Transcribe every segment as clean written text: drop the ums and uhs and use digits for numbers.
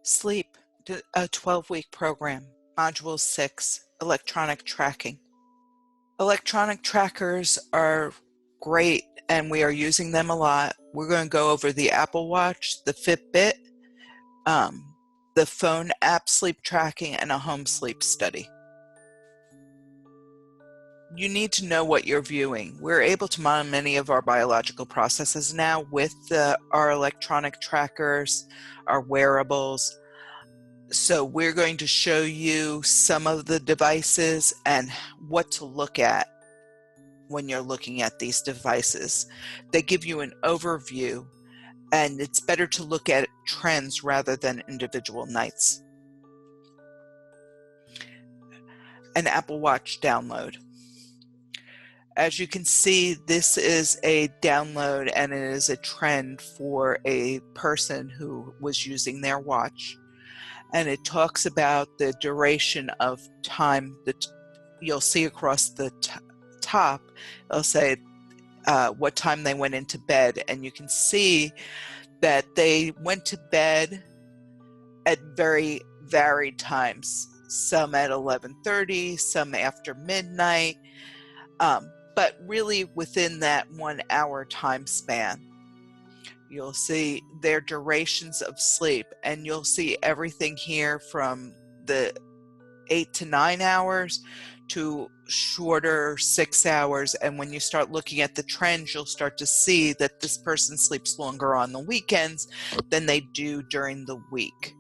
Sleep, a 12-week program, Module 6, Electronic Tracking. Electronic trackers are great and we are using them a lot. We're going to go over the Apple Watch, the Fitbit, the phone app sleep tracking, and a home sleep study. You need to know what you're viewing. We're able to monitor many of our biological processes now with our electronic trackers, our wearables. So we're going to show you some of the devices and what to look at when you're looking at these devices. They give you an overview, and it's better to look at trends rather than individual nights. An Apple Watch download. As you can see, this is a download and it is a trend for a person who was using their watch. And it talks about the duration of time that you'll see across the top. It'll say what time they went into bed, and you can see that they went to bed at very varied times, some at 11:30, some after midnight, but really within that 1 hour time span. You'll see their durations of sleep, and you'll see everything here from the 8 to 9 hours to shorter 6 hours. And when you start looking at the trends, you'll start to see that this person sleeps longer on the weekends than they do during the week.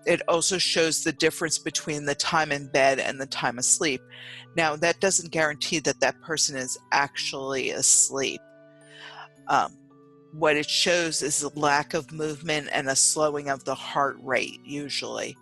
It also shows the difference between the time in bed and the time asleep. Now, that doesn't guarantee that that person is actually asleep. What it shows is a lack of movement and a slowing of the heart rate, usually.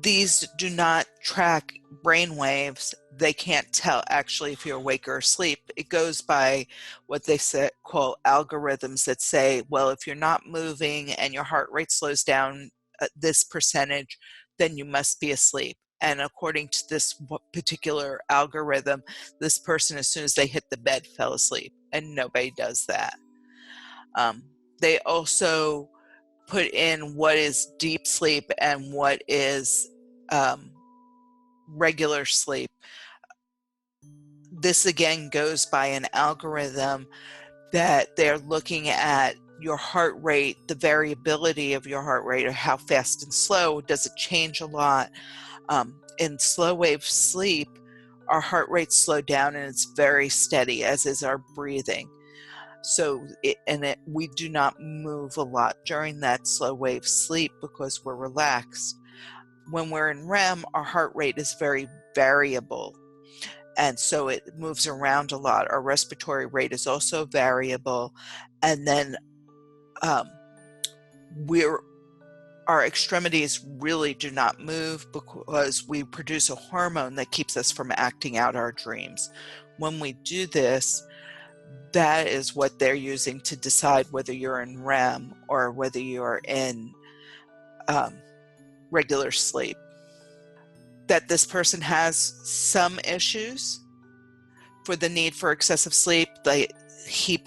These do not track brain waves. They can't tell actually if you're awake or asleep. It goes by what they call algorithms that say, well, if you're not moving and your heart rate slows down this percentage, then you must be asleep. And according to this particular algorithm, this person, as soon as they hit the bed, fell asleep, and nobody does that. They also put in what is deep sleep and what is regular sleep. This again goes by an algorithm that they're looking at your heart rate, the variability of your heart rate, or how fast and slow. Does it change a lot? In slow wave sleep, our heart rates slow down and it's very steady, as is our breathing. So we do not move a lot during that slow wave sleep because we're relaxed. When we're in REM, our heart rate is very variable, and so it moves around a lot. Our respiratory rate is also variable, and then our extremities really do not move because we produce a hormone that keeps us from acting out our dreams. When we do this, that is what they're using to decide whether you're in REM or whether you're in regular sleep. That this person has some issues for the need for excessive sleep. He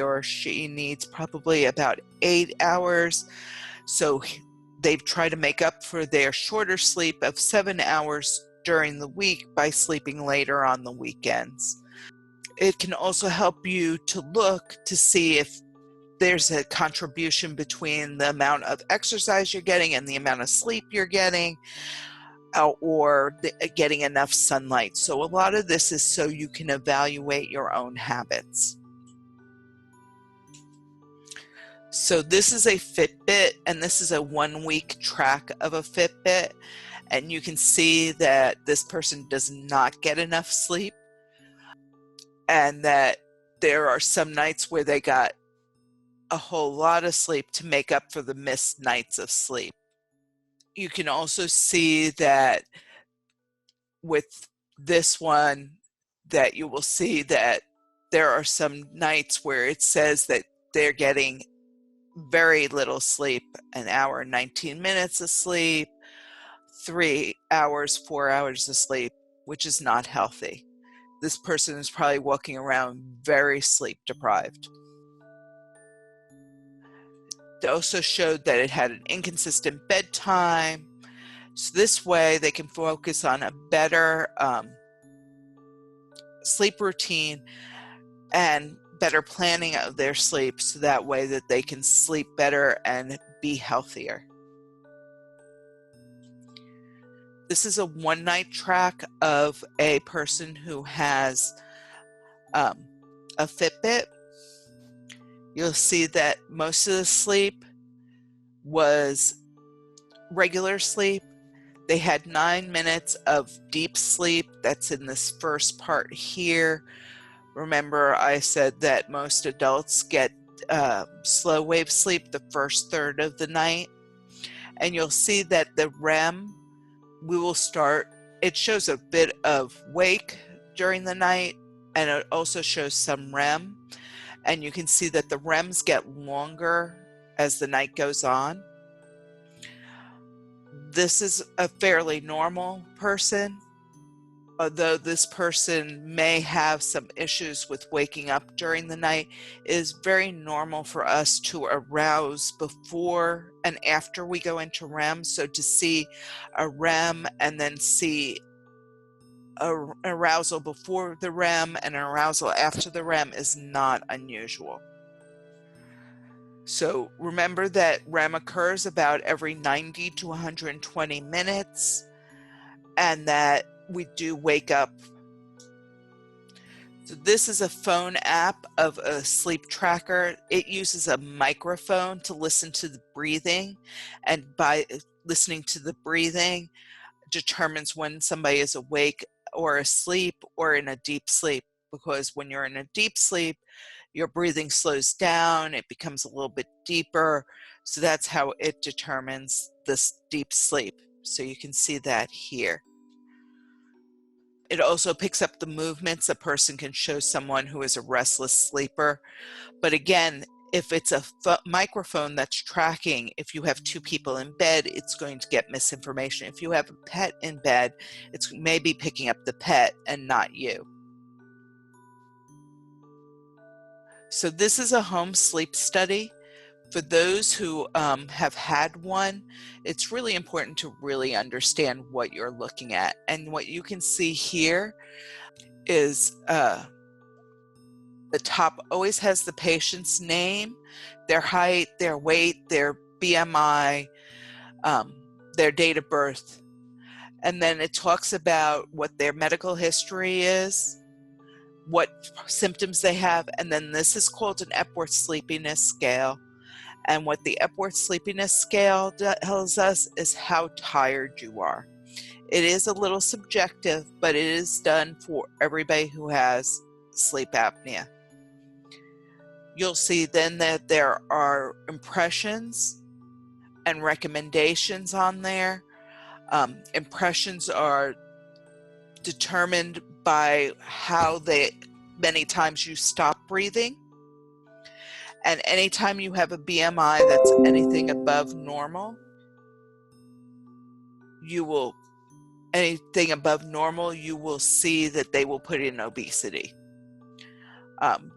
or she needs probably about 8 hours. So they've tried to make up for their shorter sleep of 7 hours during the week by sleeping later on the weekends. It can also help you to look to see if there's a contribution between the amount of exercise you're getting and the amount of sleep you're getting, or getting enough sunlight. So a lot of this is so you can evaluate your own habits. So this is a Fitbit, and this is a 1-week track of a Fitbit. And you can see that this person does not get enough sleep, and that there are some nights where they got a whole lot of sleep to make up for the missed nights of sleep. You can also see that with this one, that you will see that there are some nights where it says that they're getting very little sleep, 1 hour and 19 minutes of sleep, 3 hours, 4 hours of sleep, which is not healthy. This person is probably walking around very sleep deprived. It also showed that it had an inconsistent bedtime. So this way they can focus on a better sleep routine and better planning of their sleep, so that way that they can sleep better and be healthier. This is a one-night track of a person who has a Fitbit. You'll see that most of the sleep was regular sleep. They had 9 minutes of deep sleep. That's in this first part here. Remember, I said that most adults get slow wave sleep the first third of the night. And you'll see that the REM, it shows a bit of wake during the night, and it also shows some REM. And you can see that the REMs get longer as the night goes on. This is a fairly normal person, although this person may have some issues with waking up during the night. It is very normal for us to arouse before and after we go into REM. So to see a REM and then see a arousal before the REM and an arousal after the REM is not unusual. So remember that REM occurs about every 90 to 120 minutes, and that we do wake up. So this is a phone app of a sleep tracker. It uses a microphone to listen to the breathing, and by listening to the breathing determines when somebody is awake or asleep or in a deep sleep. Because when you're in a deep sleep, your breathing slows down, it becomes a little bit deeper. So that's how it determines this deep sleep. So you can see that here. It also picks up the movements. A person can show someone who is a restless sleeper. But again, if it's a microphone that's tracking, if you have two people in bed, it's going to get misinformation. If you have a pet in bed, it's maybe picking up the pet and not you. So this is a home sleep study. For those who have had one, it's really important to really understand what you're looking at. And what you can see here is the top always has the patient's name, their height, their weight, their BMI, their date of birth. And then it talks about what their medical history is, what symptoms they have, and then this is called an Epworth Sleepiness Scale. And what the Epworth Sleepiness Scale tells us is how tired you are. It is a little subjective, but it is done for everybody who has sleep apnea. You'll see then that there are impressions and recommendations on there. Impressions are determined by how many times you stop breathing. And anytime you have a BMI that's anything above normal, you will see that they will put in obesity.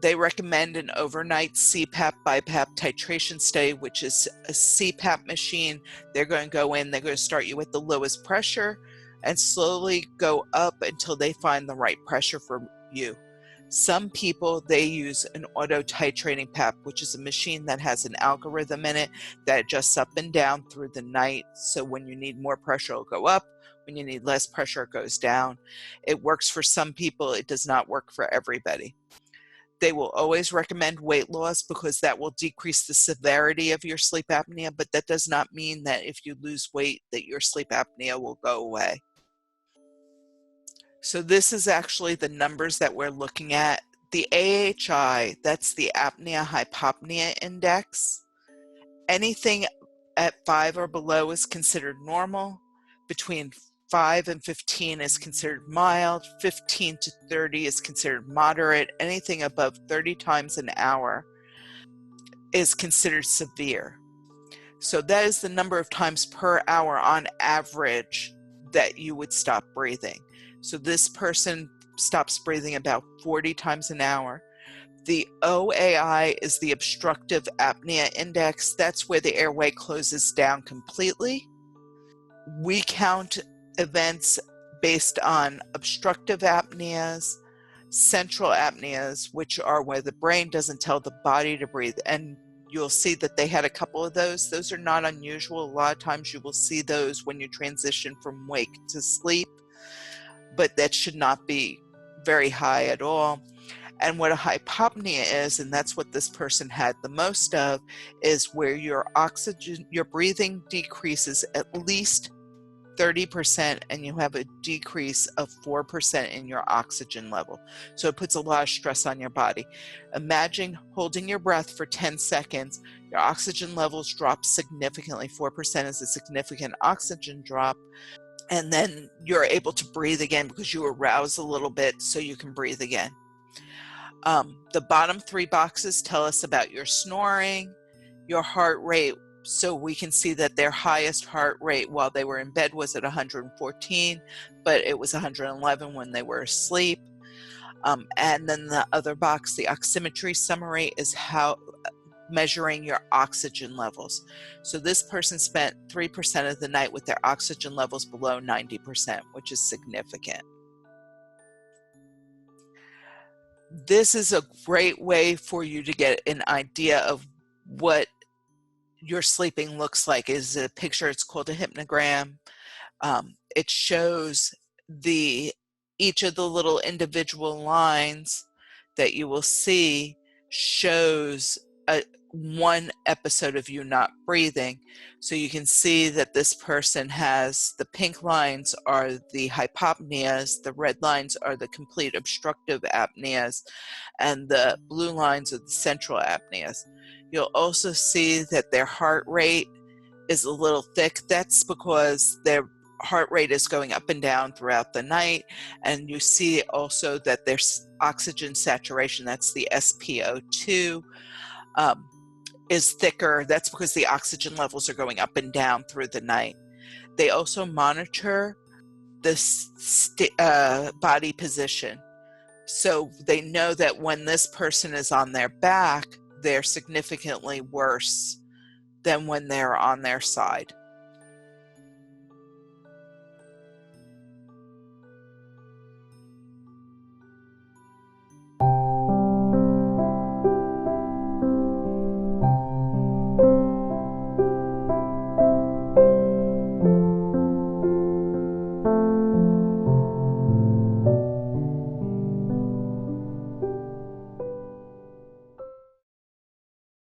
They recommend an overnight CPAP BiPAP titration study, which is a CPAP machine. They're going to go in, they're going to start you with the lowest pressure and slowly go up until they find the right pressure for you. Some people, they use an auto titrating PAP, which is a machine that has an algorithm in it that adjusts up and down through the night. So when you need more pressure, it'll go up. When you need less pressure, it goes down. It works for some people. It does not work for everybody. They will always recommend weight loss because that will decrease the severity of your sleep apnea, but that does not mean that if you lose weight that your sleep apnea will go away. So this is actually the numbers that we're looking at. The AHI, that's the apnea-hypopnea index. Anything at 5 or below is considered normal. Between 5 and 15 is considered mild. 15 to 30 is considered moderate. Anything above 30 times an hour is considered severe. So that is the number of times per hour on average that you would stop breathing. So this person stops breathing about 40 times an hour. The OAI is the obstructive apnea index. That's where the airway closes down completely. We count events based on obstructive apneas, central apneas, which are where the brain doesn't tell the body to breathe. And you'll see that they had a couple of those. Those are not unusual. A lot of times you will see those when you transition from wake to sleep, but that should not be very high at all. And what a hypopnea is, and that's what this person had the most of, is where your breathing decreases at least 30% and you have a decrease of 4% in your oxygen level. So it puts a lot of stress on your body. Imagine holding your breath for 10 seconds, your oxygen levels drop significantly. 4% is a significant oxygen drop. And then you're able to breathe again because you arouse a little bit so you can breathe again. The bottom 3 boxes tell us about your snoring, your heart rate. So we can see that their highest heart rate while they were in bed was at 114, but it was 111 when they were asleep. And then the other box, the oximetry summary, is how measuring your oxygen levels. So this person spent 3% of the night with their oxygen levels below 90%, which is significant. This is a great way for you to get an idea of what your sleeping looks like. Is a picture. It's called a hypnogram. It shows each of the little individual lines that you will see shows one episode of you not breathing. So you can see that this person has, the pink lines are the hypopneas, the red lines are the complete obstructive apneas, and the blue lines are the central apneas. You'll also see that their heart rate is a little thick. That's because their heart rate is going up and down throughout the night. And you see also that their oxygen saturation, that's the SpO2, is thicker. That's because the oxygen levels are going up and down through the night. They also monitor the body position. So they know that when this person is on their back, they're significantly worse than when they're on their side.